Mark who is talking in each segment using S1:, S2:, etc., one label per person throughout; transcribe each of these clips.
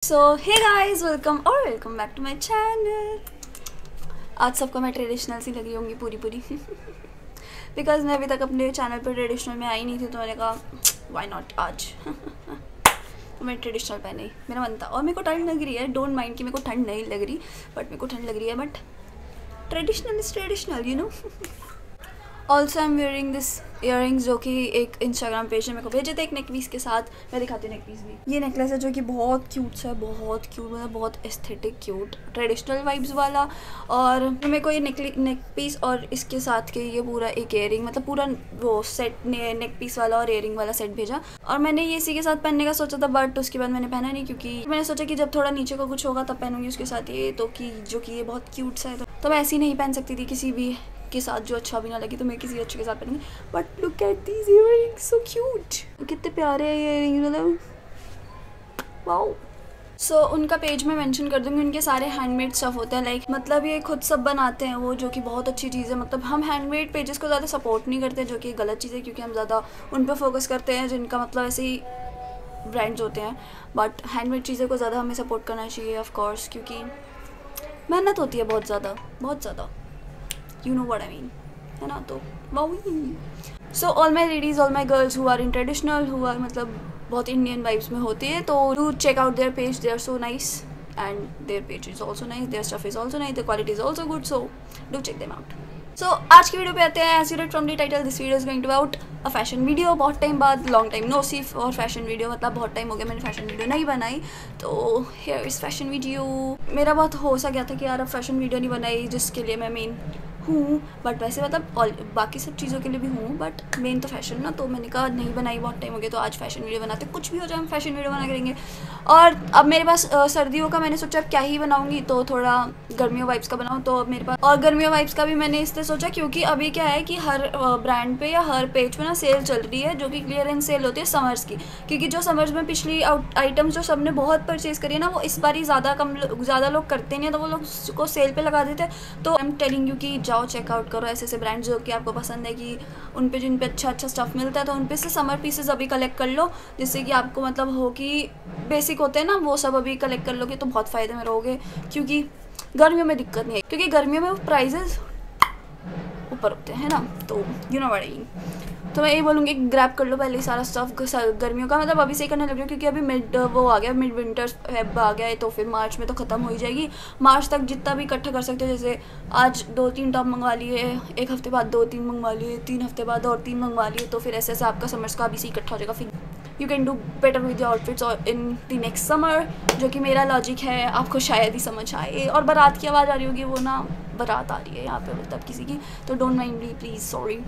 S1: So hey guys, welcome back to my channel. आज सबको मैं ट्रेडिशनल सी लग रही होंगी पूरी बिकॉज मैं अभी तक अपने चैनल पर ट्रेडिशनल में आई नहीं थी, तो मैंने कहा व्हाई नॉट आज तो मैं ट्रेडिशनल पहने, मेरा मन था। और मेरे को ठंड लग रही है, डोंट माइंड कि मेरे को ठंड नहीं लग रही, बट मेरे को ठंड लग रही है। But traditional is traditional, you know. Also I am wearing this earrings, जो कि एक इंस्टाग्राम पेज ने मेरे को भेजे थे एक नेक पीस के साथ। मैं दिखाती हूँ नेक पीस भी। ये नेकलेस है जो कि बहुत क्यूट सा है, बहुत क्यूट, मतलब बहुत एस्थेटिक क्यूट ट्रेडिशनल वाइब्स वाला। और मेरे को ये नेक पीस और इसके साथ के ये पूरा एक इयरिंग, मतलब पूरा वो सेट नेक पीस वाला और इयरिंग वाला सेट भेजा। और मैंने ये इसी के साथ पहनने का सोचा था, बट उसके बाद मैंने पहना नहीं, क्योंकि मैंने सोचा कि जब थोड़ा नीचे का कुछ होगा तब पहनूंगी उसके साथ ये, तो कि जो कि ये बहुत क्यूट सा है, तो मैं ऐसे ही नहीं पहन सकती थी किसी भी के साथ जो अच्छा भी ना लगी, तो मैं किसी अच्छे के साथ पहनूंगी। But look at these earrings, so cute, कितने प्यारे हैं ये इयररिंग्स, मतलब वाओ। सो उनका पेज में मेंशन कर दूंगी। उनके सारे हैंडमेड स्टफ होते हैं, लाइक मतलब ये खुद सब बनाते हैं वो, जो कि बहुत अच्छी चीज़ है। मतलब हम हैंडमेड पेजेस को ज़्यादा सपोर्ट नहीं करते, जो कि गलत चीज़ है, क्योंकि हम ज़्यादा उन पर फोकस करते हैं जिनका मतलब ऐसे ही ब्रांड्स होते हैं। बट हैंडमेड चीज़ों को ज़्यादा हमें सपोर्ट करना चाहिए, ऑफ कोर्स, क्योंकि मेहनत होती है बहुत ज़्यादा, you know what I mean, है ना। तो so all my ladies, all my girls who are in traditional, who are मतलब बहुत इंडियन वाइब्स में होती है, तो do check out their page, they are so nice and their page is also nice, their stuff is also nice, the quality is also good, so do check them out. So आज की video पे आते हैं। As you read from the title, this video is going to out a fashion video. बहुत time बाद, long time no see और fashion video, मतलब बहुत टाइम हो गया मैंने फैशन वीडियो नहीं बनाई, तो हियर इज़ फैशन वीडियो। मेरा बहुत हो सा गया था कि यार अब फैशन वीडियो नहीं बनाई, जिसके लिए मैं मेन हूँ, बट वैसे मतलब बाकी सब चीज़ों के लिए भी हूँ, बट मेन तो फैशन ना, तो मैंने कहा नहीं बनाई बहुत टाइम हो गया, तो आज फैशन वीडियो बनाते, कुछ भी हो जाए हम फैशन वीडियो बना करेंगे। और अब मेरे पास सर्दियों का, मैंने सोचा अब क्या ही बनाऊँगी, तो थोड़ा गर्मियों वाइब्स का बनाऊँ, तो अब मेरे पास, और गर्मियों वाइब्स का भी मैंने इसलिए सोचा क्योंकि अभी क्या है कि हर ब्रांड पे या हर पेज पे ना सेल चल रही है, जो कि क्लियरेंस सेल होती है समर्स की, क्योंकि जो समर्स में पिछली आइटम्स जो सबने बहुत परचेज़ करी है ना, वो इस बार ही ज़्यादा लोग करते नहीं हैं, तो वो लोग उसको सेल पे लगा देते हैं। तो आई एम टेलिंग यू कि जाओ चेकआउट करो ऐसे ब्रांड्स जो कि आपको पसंद है, कि उन पे जिन पे अच्छा स्टफ़ मिलता है, तो उन पे से समर पीसेस अभी कलेक्ट कर लो, जिससे कि आपको मतलब हो कि बेसिक होते हैं ना, वो सब अभी कलेक्ट कर लोगे तो बहुत फ़ायदे में रहोगे, क्योंकि गर्मियों में दिक्कत नहीं है, क्योंकि गर्मियों में प्राइजेस ऊपर होते हैं ना, तो you know what I mean. तो मैं ये बोलूँगी ग्रैब कर लो पहले ही सारा स्टफ गर्मियों का, मतलब अभी से ही करने लग रही हूँ, क्योंकि अभी वो आ गया, मिड विंटर फेब आ गया है, तो फिर मार्च में तो ख़त्म हो ही जाएगी। मार्च तक जितना भी इकट्ठा कर सकते हो, जैसे आज 2-3 टॉप मंगवा लिए, एक हफ्ते बाद 2-3 मंगवा लिए, 3 हफ्ते बाद और 3 मंगवा लिए, तो फिर ऐसे आपका समर्स का अभी से इकट्ठा हो जाएगा, फिर you can do better with your outfits और इन द नेक्स्ट समर, जो कि मेरा लॉजिक है, आपको शायद ही समझ आए। और बारात की आवाज़ आ रही होगी, वो ना बारात आ रही है यहाँ पे, मतलब किसी की, तो don't mind me please, sorry.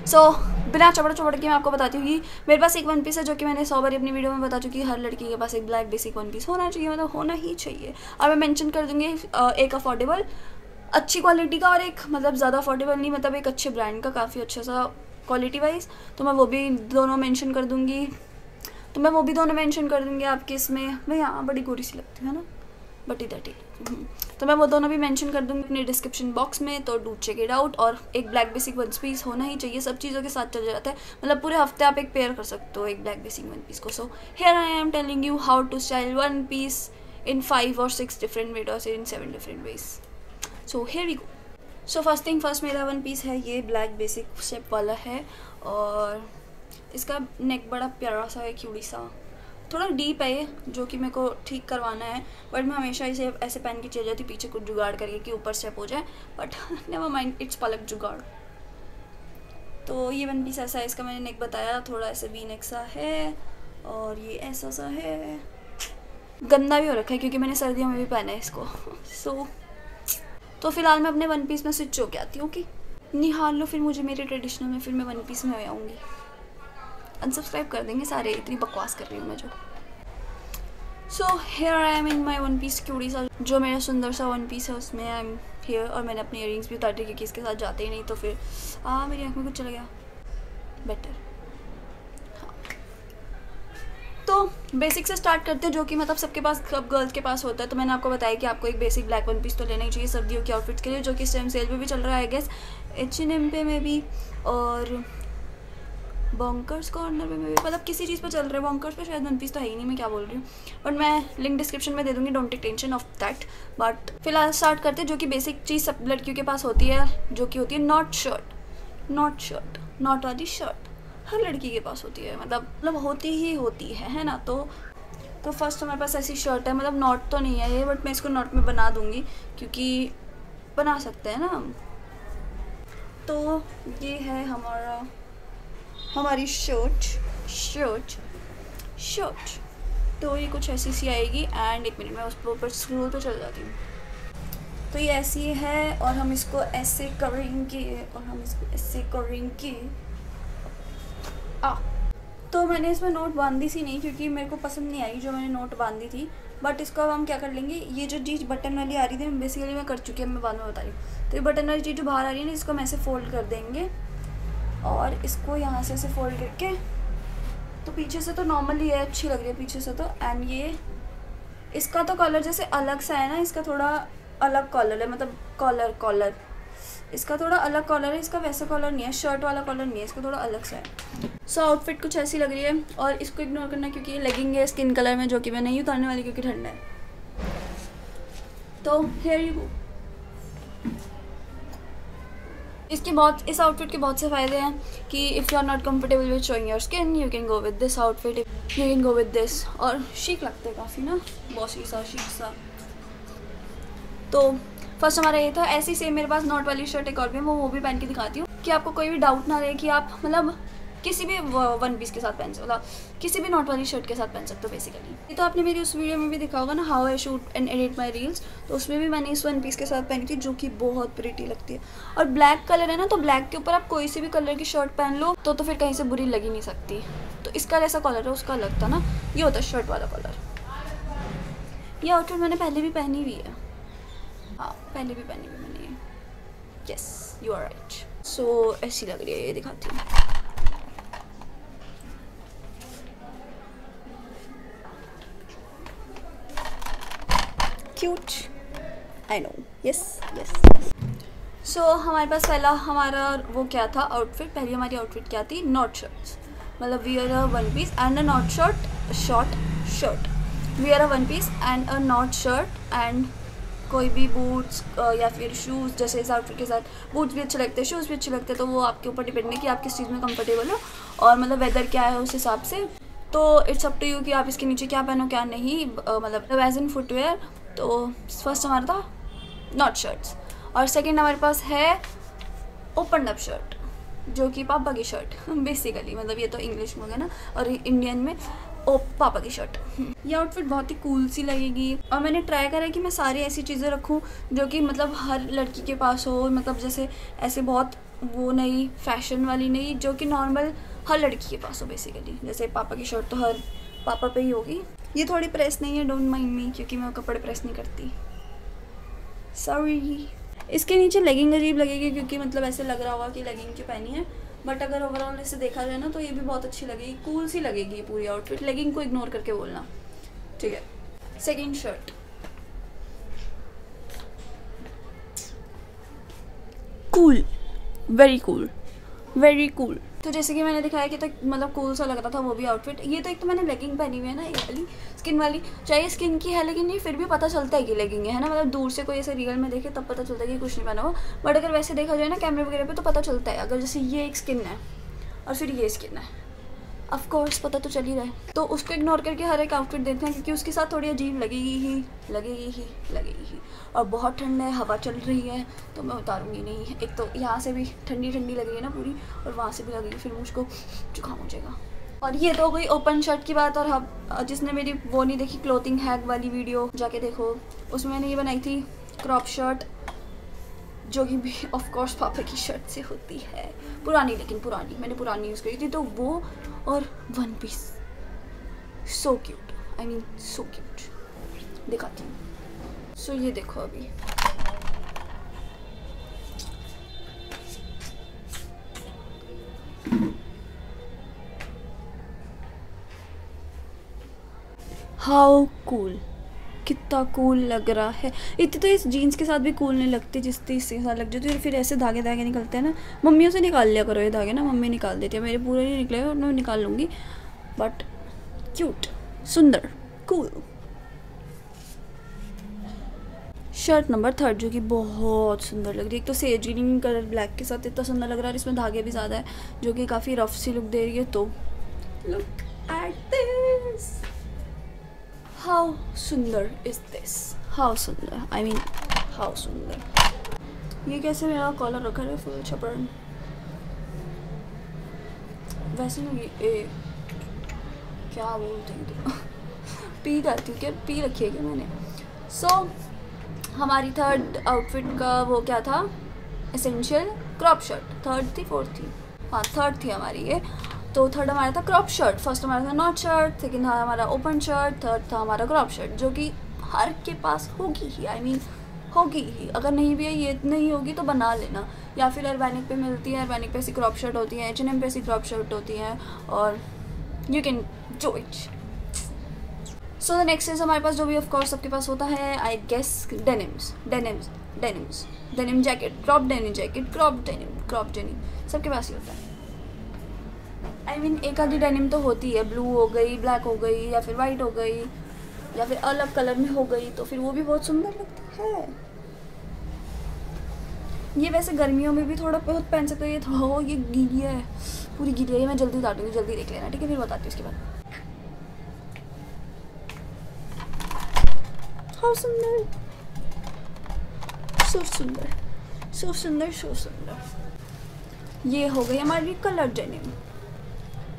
S1: So बिना चौड़ के मैं आपको बताती हूँ कि मेरे पास एक वन पीस है, जो कि मैंने 100 बार अपनी वीडियो में बता चुकी, हर लड़की के पास एक ब्लैक बेसिक वन पीस होना चाहिए, मतलब होना ही चाहिए। और मैं मेंशन कर दूँगी एक अफोर्डेबल अच्छी क्वालिटी का, और एक मतलब ज़्यादा अफोर्डेबल नहीं, मतलब एक अच्छे ब्रांड का, काफ़ी अच्छा सा क्वालिटी वाइज, तो मैं वो भी दोनों मेंशन कर दूँगी। आपके इसमें, मैं यहाँ बड़ी गोरी सी लगती है ना, बट इधर ठीक, तो मैं वो दोनों भी मेंशन कर दूँगी अपने डिस्क्रिप्शन बॉक्स में, तो डू चेक इट आउट। और एक ब्लैक बेसिक वन पीस होना ही चाहिए, सब चीज़ों के साथ चल जाता है, मतलब पूरे हफ्ते आप एक पेयर कर सकते हो एक ब्लैक बेसिक वन पीस को। So here I am telling you how to style one piece in 5 or 6 different ways, और in 7 different ways. So here we go. So first thing first, मेरा one piece है ये black basic shape वाला है, और इसका नेक बड़ा प्यारा सा है, क्यूटी सा, थोड़ा डीप है ये, जो कि मेरे को ठीक करवाना है, बट मैं हमेशा इसे ऐसे पहन के चल जाती, पीछे कुछ जुगाड़ करके कि ऊपर स्टेप हो जाए, बट नेवर माइंड, इट्स पलक जुगाड़। तो ये वन पीस ऐसा है, इसका मैंने नेक बताया, थोड़ा ऐसे वी नेक सा है, और ये ऐसा सा है, गंदा भी हो रखा है क्योंकि मैंने सर्दियों में भी पहना है इसको। सो तो फिलहाल मैं अपने वन पीस में स्विच होके आती हूँ कि निहाल लो फिर मुझे मेरे ट्रेडिशनल में, फिर मैं वन पीस में आऊँगी। अनसब्सक्राइब कर देंगे सारे, इतनी बकवास कर रही हूँ मैं जो। So here I am in my one piece cutie सा, जो मेरा सुंदर सा वन पीस है, उसमें आई एम हेयर। और मैंने अपने इयरिंग्स भी उतार दी, क्योंकि इसके साथ जाते ही नहीं, तो फिर मेरी आँख में कुछ चला गया, बेटर। हाँ, तो बेसिक से स्टार्ट करते हैं, जो कि मतलब सबके पास, सब गर्ल्स के पास होता है। तो मैंने आपको बताया कि आपको एक बेसिक ब्लैक वन पीस तो लेना ही चाहिए सर्दियों के आउटफिट्स के लिए, जो कि इस टाइम सेल पे भी चल रहा है, आई गेस H&M पे में भी, और बॉन्कर्स कॉर्नर पे मैं मतलब किसी चीज़ पर चल रहा है, बॉन्कर्स पे शायद वन पीस तो है ही नहीं, मैं क्या बोल रही हूँ, बट मैं लिंक डिस्क्रिप्शन में दे दूँगी, don't take tension of that. But फिलहाल स्टार्ट करते हैं, जो कि बेसिक चीज़ सब लड़कियों के पास होती है, जो कि होती है नॉट शर्ट। नॉट वाली शर्ट हर लड़की के पास होती है, मतलब होती ही होती है ना। तो फर्स्ट हमारे पास ऐसी शर्ट है, मतलब नॉट तो नहीं है ये, बट मैं इसको नॉट में बना दूँगी क्योंकि बना सकते हैं ना हम। तो ये है हमारी शर्ट। तो ये कुछ ऐसी सी आएगी एंड एक मिनट में उस पर ऊपर स्क्रोल तो चल जाती हूँ। तो ये ऐसी है और हम इसको ऐसे करेंगे तो मैंने इसमें नोट बांधी सी नहीं क्योंकि मेरे को पसंद नहीं आई जो मैंने नोट बांधी थी, बट इसको अब हम क्या कर लेंगे, ये जो चीज़ बटन वाली आ रही थी बेसिकली मैं कर चुकी है, मैं बाद में बता रही हूँ। तो ये बटन वाली चीज़ जो बाहर आ रही है ना, इसको हम ऐसे फोल्ड कर देंगे और इसको यहाँ से ऐसे फोल्ड करके, तो पीछे से तो नॉर्मली ये अच्छी लग रही है पीछे से तो, एंड ये इसका तो कलर जैसे अलग सा है ना, इसका थोड़ा अलग कलर है, मतलब कॉलर इसका थोड़ा अलग कॉलर है, इसका वैसा कॉलर नहीं है, शर्ट वाला कॉलर नहीं है, इसका थोड़ा अलग सा है। सो आउटफिट कुछ ऐसी लग रही है और इसको इग्नोर करना क्योंकि ये लेगिंग है स्किन कलर में, जो कि मैं नहीं उतारने वाली क्योंकि ठंडा है। तो हियर यू गो। इस आउटफिट के बहुत से फ़ायदे हैं कि if you are not comfortable with showing your skin, you can go with this outfit, you can go with this. और शीक लगते हैं काफ़ी ना, बॉसी सा शीक सा। तो फर्स्ट हमारा ये था। ऐसी सेम मेरे पास नॉट वाली शर्ट एक और भी है, वो भी पहन के दिखाती हूँ कि आपको कोई भी डाउट ना रहे कि आप मतलब किसी भी वन पीस के साथ पहन सकते, मतलब किसी भी नॉट वाली शर्ट के साथ पहन सकते हो बेसिकली। ये तो आपने मेरी उस वीडियो में भी देखा होगा ना, how I shoot and edit my reels, तो उसमें भी मैंने इस वन पीस के साथ पहनी थी, जो कि बहुत प्रिटी लगती है। और ब्लैक कलर है ना, तो ब्लैक के ऊपर आप कोई सी भी कलर की शर्ट पहन लो तो फिर कहीं से बुरी लग ही नहीं सकती। तो इसका जैसा कलर है उसका अलग था ना, ये होता है शर्ट वाला कलर। ये आउटफिट मैंने पहले भी पहनी हुई है, हाँ पहले भी पहनी हुई मैंने ये, yes you are right. So ऐसी लग रही है, ये दिखाती हूँ। Cute, I know, yes yes. So हमारे पास पहला हमारा वो क्या था आउटफिट, पहली हमारी आउटफिट क्या थी, नॉट शर्ट्स, मतलब wear a one piece and a knot shirt, wear a one piece and a knot shirt and कोई भी बूट्स या फिर शूज़। जैसे इस आउटफिट के साथ बूट्स भी अच्छे लगते हैं, शूज़ भी अच्छे लगते हैं, तो वो आपके ऊपर डिपेंड है कि आप किस चीज़ में कंफर्टेबल हो और मतलब वेदर क्या है उस हिसाब से। तो इट्स अप टू यू कि आप इसके नीचे क्या पहनो क्या नहीं, मतलब एज इन फुटवेयर। तो फर्स्ट हमारा था नॉट शर्ट्स और सेकंड हमारे पास है ओपन अप शर्ट, जो कि पापा की शर्ट बेसिकली, मतलब ये तो इंग्लिश में हो गया ना, और इंडियन में पापा की शर्ट। ये आउटफिट बहुत ही कूल सी लगेगी और मैंने ट्राई करा है कि मैं सारी ऐसी चीज़ें रखूं जो कि मतलब हर लड़की के पास हो, मतलब जैसे ऐसे बहुत वो नहीं फैशन वाली नहीं, जो कि नॉर्मल हर लड़की के पास हो बेसिकली। जैसे पापा की शर्ट तो हर पापा पे ही होगी। ये थोड़ी प्रेस नहीं है, डोंट माइंड मी, क्योंकि मैं कपड़े प्रेस नहीं करती, सॉरी। इसके नीचे लेगिंग अजीब लगेगी क्योंकि मतलब ऐसे लग रहा होगा कि लेगिंग क्यों पहनी है, बट अगर ओवरऑल इसे देखा जाए ना तो ये भी बहुत अच्छी लगेगी, कूल सी लगेगी ये पूरी आउटफिट। लेगिंग को इग्नोर करके बोलना, ठीक है। Second shirt, cool, very cool, very cool. तो जैसे कि मैंने दिखाया कि तो मतलब कूल सा लग रहा था वो भी आउटफिट। ये तो एक तो मैंने लेगिंग पहनी हुई है ना, ये वाली स्किन वाली, चाहे स्किन की है लेकिन ये फिर भी पता चलता है कि लेगिंग है ना, मतलब दूर से कोई ऐसे रियल में देखे तब पता चलता है कि कुछ नहीं पहना हुआ, बट अगर वैसे देखा जाए ना कैमरे वगैरह पे तो पता चलता है। अगर जैसे ये एक स्किन है और फिर ये स्किन है, ऑफ कोर्स पता तो चल ही रहा है। तो उसको इग्नोर करके हर एक आउटफिट देखते हैं क्योंकि उसके साथ थोड़ी अजीब लगेगी ही। और बहुत ठंड है, हवा चल रही है, तो मैं उतारूंगी नहीं। एक तो यहाँ से भी ठंडी ठंडी लग रही है ना पूरी, और वहाँ से भी लगेगी, फिर मुझको जुकाम हो जाएगा। और ये तो हो गई ओपन शर्ट की बात। और अब जिसने मेरी वो नहीं देखी क्लोथिंग हैक वाली वीडियो, जाके देखो, उसमें मैंने ये बनाई थी क्रॉप शर्ट, जो कि भी ऑफ कोर्स पापा की शर्ट से होती है, पुरानी, लेकिन पुरानी मैंने पुरानी यूज़ करी थी। तो वो और one piece, so cute, I mean so cute, दिखाती हूँ। सो ये देखो अभी हाउ कूल, कितना कूल लग रहा है। इतनी तो इस जीन्स के साथ भी कूल नहीं लगती जितनी इसके साथ लग जाती है। फिर ऐसे धागे धागे निकलते हैं ना, मम्मियों से निकाल लिया करो ये धागे ना, मम्मी निकाल देती है, मेरे पूरे नहीं निकले और मैं निकाल लूँगी। बट क्यूट, सुंदर, कूल। शर्ट नंबर 3 जो कि बहुत सुंदर लग रही है। एक तो सेज ग्रीन कलर ब्लैक के साथ इतना सुंदर लग रहा है, इसमें धागे भी ज़्यादा है जो कि काफ़ी रफ सी लुक दे रही है। तो लुक एट दिस, हाउ सुंदर इज दिस, हाउ सुंदर, आई मीन हाउ सुंदर। ये कैसे मेरा कॉलर रखा है फुल छपड़न, वैसे ना ये क्या बोलते हैं तो पी करती हूँ क्या, पी रखी है क्या मैंने। सो हमारी थर्ड आउटफिट का वो क्या था, एसेंशियल क्रॉप शर्ट। थर्ड थी, फोर्थ थी, हाँ थर्ड थी हमारी ये। तो थर्ड हमारा था क्रॉप शर्ट, फर्स्ट हमारा था नॉट शर्ट, सेकंड था हमारा ओपन शर्ट, थर्ड था हमारा क्रॉप शर्ट, जो कि हर के पास होगी ही, आई मीन होगी ही। अगर नहीं भी है, ये नहीं होगी तो बना लेना, या फिर अर्बैनिक पे मिलती है, अर्बैनिक पे ऐसी क्रॉप शर्ट होती है, H&M पे ऐसी क्रॉप शर्ट होती है, और you can do it. So the next is हमारे पास जो भी ऑफ कोर्स सबके पास होता है, I guess denims, denim jacket, crop denim jacket, crop denim सबके पास ही होता है। आई मीन एक आधी डेनिम तो होती है, ब्लू हो गई, ब्लैक हो गई, या फिर वाइट हो गई, या फिर अलग कलर में हो गई, तो फिर वो भी बहुत सुंदर लगती है। ये वैसे गर्मियों में भी थोड़ा बहुत पहन सकते हो। ये थोड़ा ये गीली है, पूरी गीली है, मैं जल्दी उतारूँगी, जल्दी देख लेना, ठीक है, फिर बताती हूँ उसके बाद। हाउ सुंदर, सो सुंदर, सो सुंदर, सो सुंदर। ये हो गई हमारी कलर डेनिम,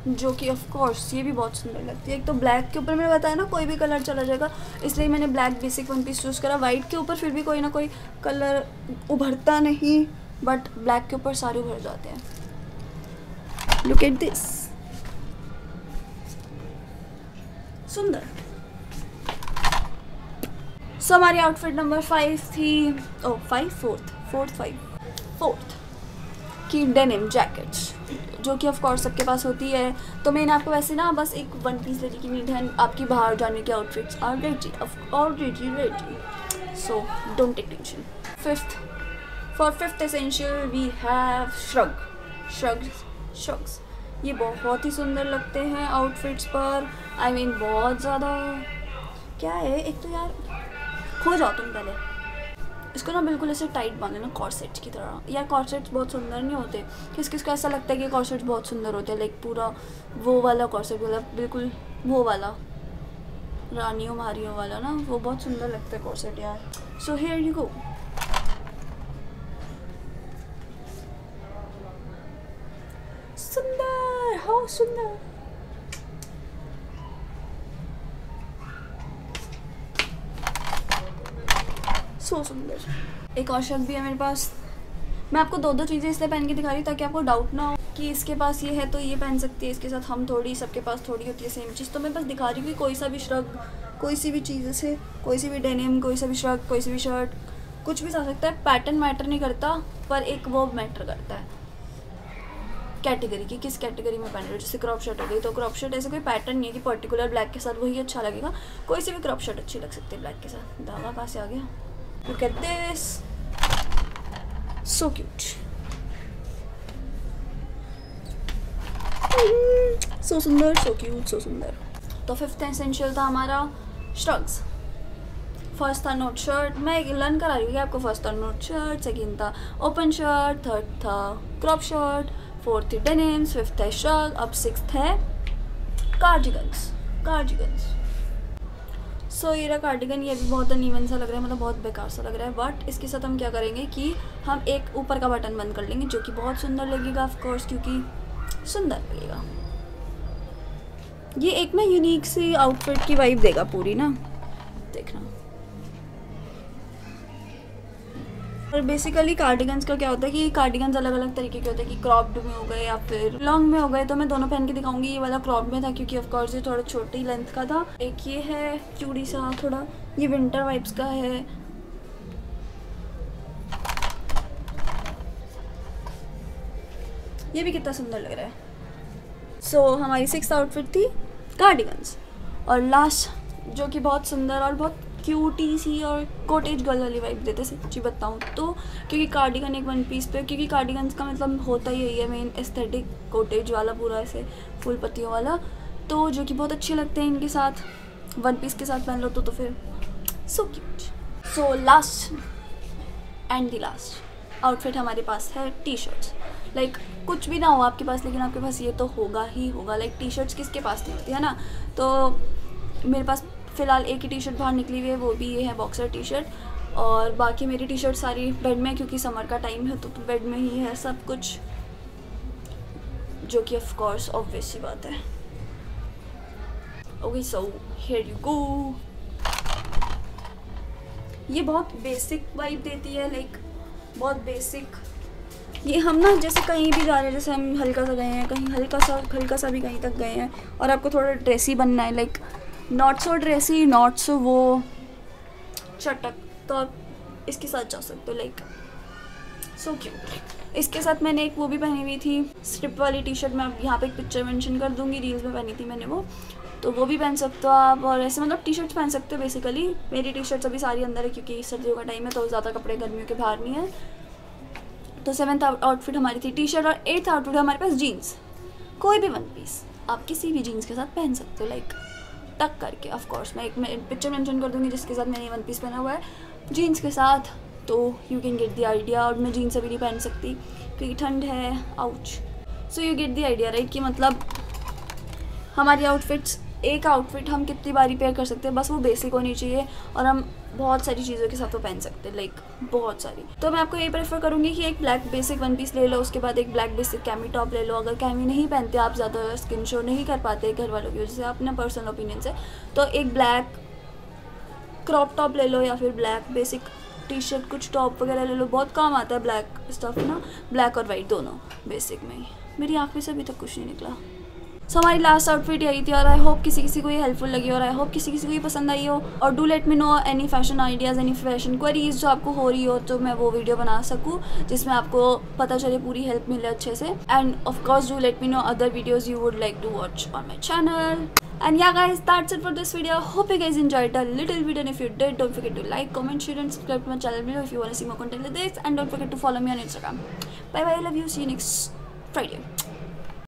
S1: जो कि ऑफ कोर्स ये भी बहुत सुंदर लगती है। एक तो ब्लैक के ऊपर मैंने बताया ना कोई भी कलर चला जाएगा, इसलिए मैंने black basic one piece choose करा। वाइट के ऊपर फिर भी कोई ना कोई कलर उभरता नहीं, बट ब्लैक के ऊपर सारे उभर जाते हैं। लुक एट दिस, सुंदर। सो हमारी आउटफिट नंबर 5 थी, फोर्थ की डेनिम जैकेट्स, जो कि ऑफ कोर्स सबके पास होती है। तो मैंने आपको वैसे ना बस एक वन पीस लेने की नीड है, आपकी बाहर जाने के outfits are ready, so don't take tension. Fifth essential we have shrugs. ये बहुत ही सुंदर लगते हैं आउटफिट्स पर, आई मीन बहुत ज़्यादा। क्या है, एक तो यार खो जाओ तुम पहले इसको ना बिल्कुल ऐसे टाइट बांध लेना कॉर्सेट्स की तरह। यार कॉर्सेट्स बहुत सुंदर नहीं होते, किसको ऐसा लगता है कि कॉर्सेट्स बहुत सुंदर होते हैं, लाइक पूरा वो वाला कॉर्सेट, मतलब बिल्कुल वो वाला रानियों मारियों वाला ना, वो बहुत सुंदर लगता है कॉर्सेट यार। सो हियर यू गो, सुंदर, हाउ सुंदर। सो सुंदर। एक और शर्ट भी है मेरे पास। मैं आपको दो चीज़ें इसलिए पहन के दिखा रही हूँ ताकि आपको डाउट ना हो कि इसके पास ये है तो ये पहन सकती है, इसके साथ हम थोड़ी, सबके पास थोड़ी होती है सेम चीज़। तो मैं बस दिखा रही हूँ कि कोई सा भी श्रग, कोई सी भी चीज़ से, कोई सी भी डेनिम, कोई सा भी श्रग, कोई सी भी शर्ट, कुछ भी जा सकता है। पैटर्न मैटर नहीं करता, पर एक वो मैटर करता है कैटेगरी की, किस कैटेगरी में पहन रहे हो। जैसे क्रॉप शर्ट हो गई, तो क्रॉप शर्ट ऐसे कोई पैटर्न नहीं है कि पर्टिकुलर ब्लैक के साथ वही अच्छा लगेगा, कोई सी भी क्रॉप शर्ट अच्छी लग सकती है ब्लैक के साथ। धागा कहाँ से आ गया? Look at this, so cute, so सुंदर, so cute, so सुंदर। तो फिफ्थ एसेंशियल था हमारा श्रग्स। फर्स्ट था नोट शर्ट, मैं लर्न करा रही हूँ आपको। फर्स्ट था नोट शर्ट, सेकंड था ओपन शर्ट, थर्ड था क्रॉप शर्ट, फोर्थ थी डेनिम्स, फिफ्थ है श्रग, अब सिक्स्थ है कार्डिगन्स। सो ये रहा कार्डिगन। ये भी बहुत अनइवन सा लग रहा है, मतलब बहुत बेकार सा लग रहा है, बट इसके साथ हम क्या करेंगे कि हम एक ऊपर का बटन बंद कर लेंगे, जो कि बहुत सुंदर लगेगा ऑफ कोर्स, क्योंकि सुंदर लगेगा। ये एक ना यूनिक सी आउटफिट की वाइब देगा पूरी ना, देखना। और बेसिकली कार्डिगन्स का क्या होता है कि कार्डिगन्स अलग अलग तरीके के होते हैं, कि क्रॉप्ड में हो गए या फिर लॉन्ग में हो गए। तो मैं दोनों पहन के दिखाऊंगी। ये वाला क्रॉप में था क्योंकि ऑफ कोर्स ये थोड़ा छोटी लेंथ का था। एक ये है चूड़ी सा थोड़ा, ये विंटर वाइब्स का है। ये भी कितना सुंदर लग रहा है। सो हमारी सिक्स्थ आउटफिट थी कार्डिगन्स। और लास्ट जो कि बहुत सुंदर और बहुत क्यूटी सी और कॉटेज गर्ल वाली वाइब देते, सच्ची बताऊँ तो। क्योंकि कार्डिगन एक वन पीस पे, क्योंकि कार्डिगन्स का मतलब होता ही यही है मेन एस्थेटिक, कॉटेज वाला पूरा ऐसे फुल पत्तियों वाला, तो जो कि बहुत अच्छे लगते हैं इनके साथ। वन पीस के साथ पहन लो तो फिर so cute. So last and the last outfit हमारे पास है टी शर्ट्स। लाइक कुछ भी ना हो आपके पास, लेकिन आपके पास ये तो होगा ही होगा। लाइक टी शर्ट्स किसके पास नहीं होती है ना। तो मेरे पास फ़िलहाल एक ही टी शर्ट बाहर निकली हुई है, वो भी ये है बॉक्सर टी शर्ट, और बाकी मेरी टी शर्ट सारी बेड में, क्योंकि समर का टाइम है तो बेड में ही है सब कुछ, जो कि ऑफ कोर्स ऑब्वियस सी बात है। Okay so here you go. ये बहुत बेसिक वाइब देती है, लाइक बहुत बेसिक। ये हम ना जैसे कहीं भी जा रहे हैं, जैसे हम हल्का सा गए हैं कहीं, हल्का सा भी कहीं तक गए हैं और आपको थोड़ा ड्रेसी बनना है, like not so dressy not so वो चटक, तो आप इसके साथ जा सकते हो। Like so cute. इसके साथ मैंने एक वो भी पहनी हुई थी स्ट्रिप वाली टी शर्ट, मैं यहाँ पे एक पिक्चर मेंशन कर दूँगी, रील्स में पहनी थी मैंने वो भी पहन सकते हो आप। और ऐसे मतलब टी शर्ट्स पहन सकते हो बेसिकली। मेरी टी शर्ट्स अभी सारी अंदर है क्योंकि सर्दियों का टाइम है तो ज़्यादा कपड़े गर्मियों के बाहर नहीं है। तो 7th आउटफिट हमारी थी टी शर्ट, और 8th आउटफिट हमारे पास जीन्स। कोई भी वन पीस आप किसी भी जीन्स के साथ पहन सकते हो, लाइक टक करके। ऑफ कोर्स मैं एक पिक्चर मेंशन कर दूँगी जिसके साथ मैंने वन पीस पहना हुआ है जीन्स के साथ, तो you can get the idea. और मैं जीन्स अभी नहीं पहन सकती क्योंकि ठंड है, ouch. So you get the idea right, कि मतलब हमारी आउटफिट्स, एक आउटफिट हम कितनी बारी पेयर कर सकते हैं, बस वो बेसिक होनी चाहिए और हम बहुत सारी चीज़ों के साथ वो पहन सकते हैं, लाइक बहुत सारी। तो मैं आपको ये प्रेफर करूँगी कि एक ब्लैक बेसिक वन पीस ले लो, उसके बाद एक ब्लैक बेसिक कैमी टॉप ले लो। अगर कैमी नहीं पहनते आप, ज़्यादा स्किन शो नहीं कर पाते घर वालों की वजह से, अपना पर्सनल ओपिनियन से, तो एक ब्लैक क्रॉप टॉप ले लो या फिर ब्लैक बेसिक टी शर्ट, कुछ टॉप वगैरह ले लो, बहुत काम आता है ब्लैक स्टफ ना, ब्लैक और वाइट दोनों बेसिक में ही। मेरी आँख में से अभी तक कुछ नहीं निकला। सो हमारी लास्ट आउटफिट यही थी और आई होप किसी को ये हेल्पफुल लगी और आई होप किसी को ये पसंद आई हो। और do let me no any fashion ideas, any fashion queries जो आपको हो रही हो, तो मैं वो वीडियो बना सकूँ जिसमें आपको पता चले, पूरी हेल्प मिले अच्छे से। And of course do let me know other videos you would like to watch on my channel. And yeah guys, that's it for this video. Hope you guys enjoyed a little bit, and if you did, don't forget to like, comment, share and subscribe to my channel below if you want to see more content like this, and don't forget to follow me on Instagram. Bye bye, I love you, see you next Friday.